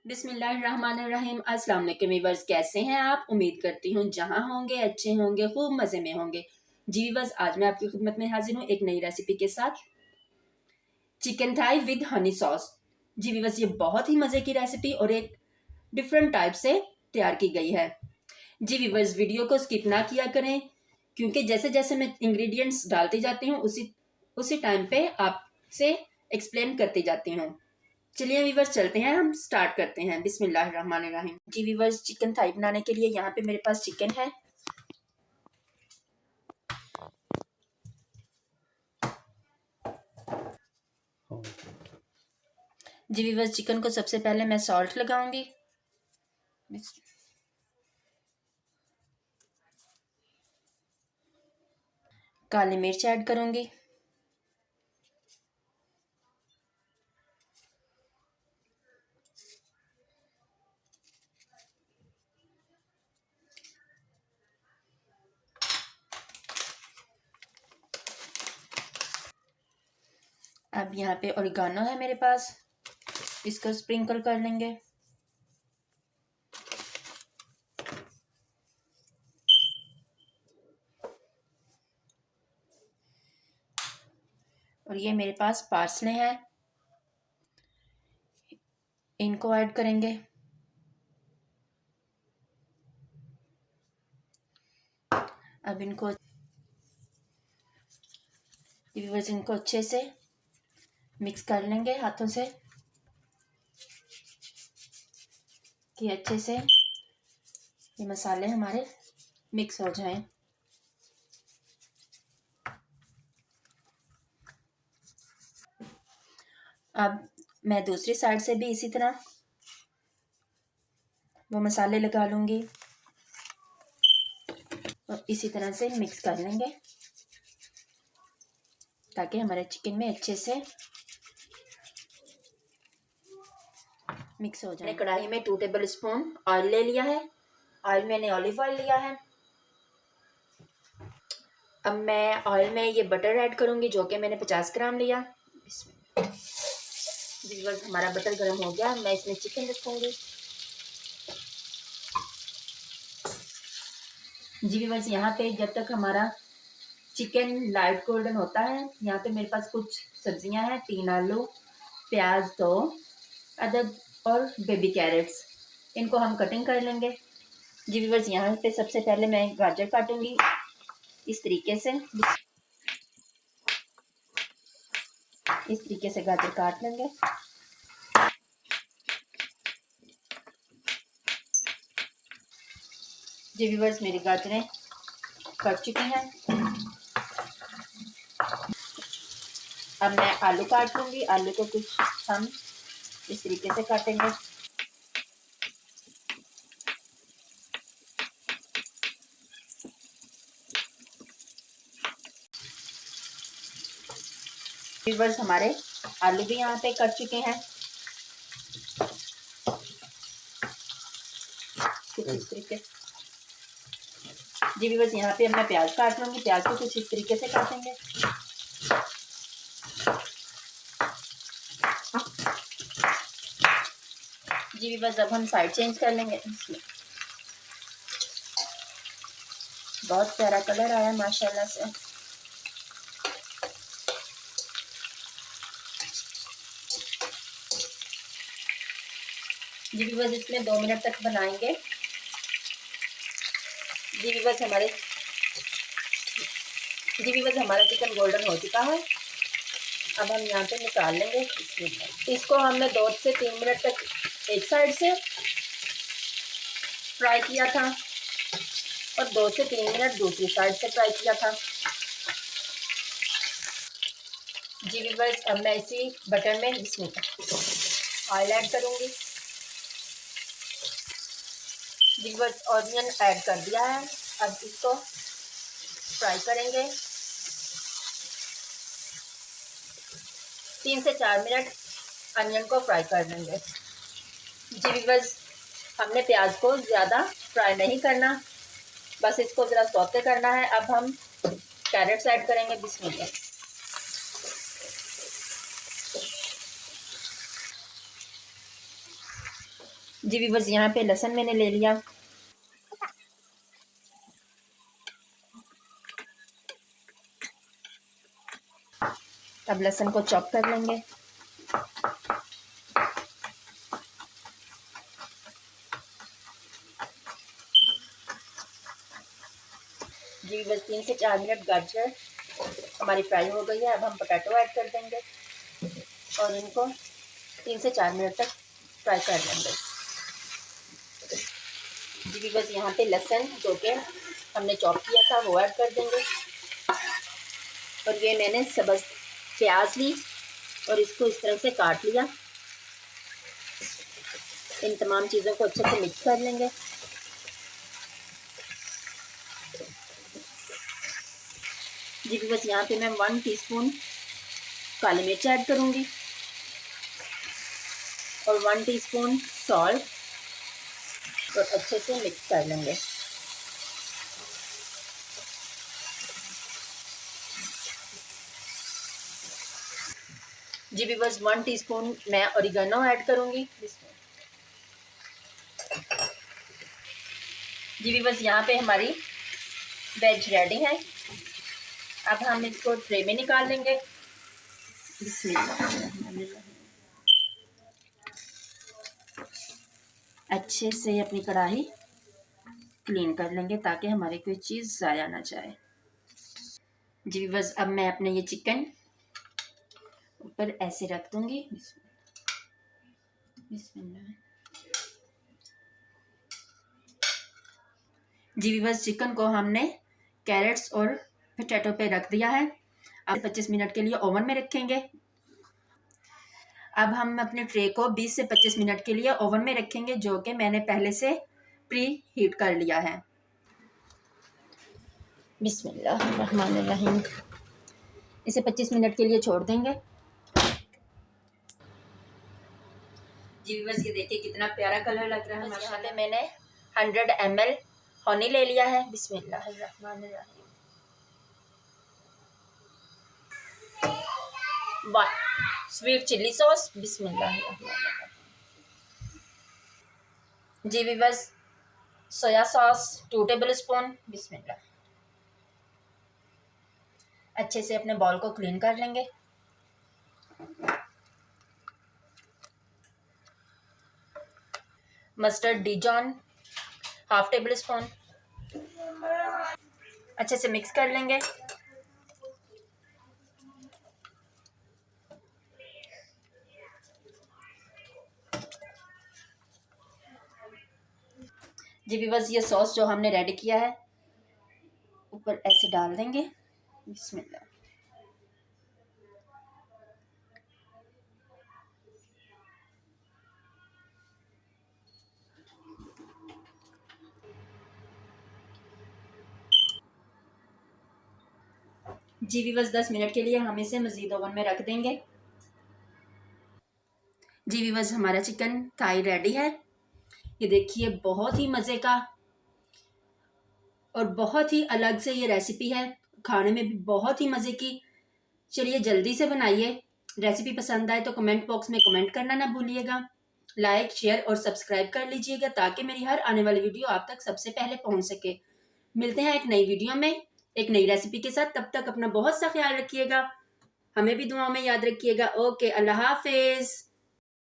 बिस्मिल्लाहिर्रहमानिर्रहीम। अस्सलाम वालेकुम वीवर्स, कैसे हैं आप? उम्मीद करती हूँ जहाँ होंगे अच्छे होंगे, खूब मज़े में होंगे। जी वीवर्स, आज मैं आपकी खिदमत में हाजिर हूँ एक नई रेसिपी के साथ, chicken Thai with honey sauce. जी वीवर्स, ये बहुत ही मज़े की रेसिपी और एक डिफरेंट टाइप से तैयार की गई है। जी वीवर्स, वीडियो को स्किप ना किया करें, क्योंकि जैसे जैसे मैं इंग्रेडिएंट्स डालती जाती हूँ उसी उसी टाइम पे आपसे एक्सप्लेन करती जाती हूँ। चलिए वीवर्स, चलते हैं, हम स्टार्ट करते हैं। बिस्मिल्लाहिर्रहमानिर्रहीम। जी वीवर्स, चिकन थाई बनाने के लिए यहाँ पे मेरे पास चिकन है। जी वीवर्स, चिकन को सबसे पहले मैं सॉल्ट लगाऊंगी। काली मिर्च ऐड करूंगी। अब यहाँ पे ओरिगानो है मेरे पास, इसको स्प्रिंकल कर लेंगे। और ये मेरे पास पार्सले हैं, इनको ऐड करेंगे। अब इनको व्यूअर्स, इनको अच्छे से मिक्स कर लेंगे हाथों से, कि अच्छे से ये मसाले हमारे मिक्स हो जाएं। अब मैं दूसरी साइड से भी इसी तरह वो मसाले लगा लूंगी और इसी तरह से मिक्स कर लेंगे, ताकि हमारे चिकन में अच्छे से मिक्स हो जाए। कढ़ाई में 2 टेबल स्पून ऑयल ले लिया है। ऑयल मैंने ऑलिव ऑयल लिया है। अब मैं ऑयल में ये बटर ऐड करूंगी, जो कि मैंने 50 ग्राम लिया। व्यूअर्स, हमारा बटर गर्म हो गया, मैं इसमें चिकन रखूंगी। जी व्यूअर्स, यहाँ पे जब तक हमारा चिकन लाइट गोल्डन होता है, यहाँ पे मेरे पास कुछ सब्जियां हैं, 3 आलू, प्याज 2 अदद और बेबी कैरेट्स, इनको हम कटिंग कर लेंगे। जी व्यूअर्स, यहाँ पे सबसे पहले मैं गाजर काटूंगी इस तरीके से। इस तरीके से गाजर काट लेंगे। जी व्यूअर्स, मेरी गाजरें कट चुकी हैं। अब मैं आलू काट लूंगी। आलू को कुछ हम इस तरीके से काटेंगे। व्यूअर्स, हमारे आलू भी यहाँ पे कट चुके हैं कुछ इस तरीके। जी व्यूअर्स, यहाँ पे अब मैं प्याज काट लूंगी। प्याज को कुछ इस तरीके से काटेंगे। जी व्यूअर्स, अब हम साइड चेंज कर लेंगे। बहुत प्यारा कलर आया माशाल्लाह से। जी व्यूअर्स, इसमें 2 मिनट तक बनाएंगे। जी व्यूअर्स, हमारा चिकन गोल्डन हो चुका है। अब हम यहाँ पे निकाल लेंगे। इसको हमने 2 से 3 मिनट तक एक साइड से फ्राई किया था और 2 से 3 मिनट दूसरी साइड से फ्राई किया था। जी व्यूअर्स, अब मैं इसी बटर में इसमें ऑयल ऐड करूँगी। जी व्यूअर्स, ऑनियन ऐड कर दिया है। अब इसको फ्राई करेंगे 3 से 4 मिनट अनियन को फ्राई कर लेंगे। जी व्यूअर्स, हमने प्याज को ज़्यादा फ्राई नहीं करना, बस इसको ज़रा सौते करना है। अब हम कैरेट्स ऐड करेंगे। बिस्मिल्लाह। जी व्यूअर्स, यहाँ पे लहसुन मैंने ले लिया। अब लहसुन को चॉप कर लेंगे। जी बस 3 से 4 मिनट गाजर हमारी फ्राई हो गई है। अब हम पोटैटो ऐड कर देंगे और इनको 3 से 4 मिनट तक फ्राई कर लेंगे। जी बस यहाँ पे लहसुन जो कि हमने चॉप किया था वो ऐड कर देंगे। और ये मैंने सब्ज़ प्याज ली और इसको इस तरह से काट लिया। इन तमाम चीज़ों को अच्छे से मिक्स कर लेंगे। जी बस यहाँ पे मैं 1 टीस्पून काली मिर्च ऐड करूँगी और 1 टीस्पून सॉल्ट और अच्छे से मिक्स कर लेंगे। जी बस 1 टीस्पून मैं ऑरिगेनो ऐड करूँगी। जी बस यहाँ पे हमारी वेज रेडी है। अब हम इसको ट्रे में निकाल लेंगे। अच्छे से अपनी कढ़ाई क्लीन कर लेंगे ताकि हमारी कोई चीज़ ज़ाया ना जाए। जी बस अब मैं अपने ये चिकन ऊपर ऐसे रख दूंगी। जी बस चिकन को हमने कैरेट्स और पोटैटो पे रख दिया है। अब 25 मिनट के लिए ओवन में रखेंगे। अब हम अपने ट्रे को 20 से 25 मिनट के लिए ओवन में रखेंगे, जो कि मैंने पहले से प्री हीट कर लिया है। बिस्मिल्लाहिर्रहमानिर्रहीम। इसे 25 मिनट के लिए छोड़ देंगे। जी बस ये देखिए कितना प्यारा कलर लग रहा है। यहाँ पे मैंने 100 ml हनी ले लिया है। बिस्मिल्लाहिर्रहमानिर्रहीम। Sweet chilli sauce. बिस्मिल्लाहिर्रहमानिर्रहीम। जी बस सोया सॉस 2 टेबल स्पून। बिस्मिल्लाह। अच्छे से अपने बॉल को क्लीन कर लेंगे। Mustard डिजॉन 1/2 table spoon. अच्छे से मिक्स कर लेंगे। जी बस ये सॉस जो हमने रेडी किया है ऊपर ऐसे डाल देंगे। बिस्मिल्लाह। जी बस 10 मिनट के लिए हम इसे मज़ीद ओवन में रख देंगे। जी बस हमारा चिकन थाई रेडी है। ये देखिए बहुत ही मज़े का और बहुत ही अलग से ये रेसिपी है। खाने में भी बहुत ही मज़े की। चलिए जल्दी से बनाइए। रेसिपी पसंद आए तो कमेंट बॉक्स में कमेंट करना ना भूलिएगा। लाइक शेयर और सब्सक्राइब कर लीजिएगा ताकि मेरी हर आने वाली वीडियो आप तक सबसे पहले पहुंच सके। मिलते हैं एक नई वीडियो में एक नई रेसिपी के साथ। तब तक अपना बहुत सा ख्याल रखिएगा। हमें भी दुआओं में याद रखिएगा। ओके, अल्लाह हाफिज़।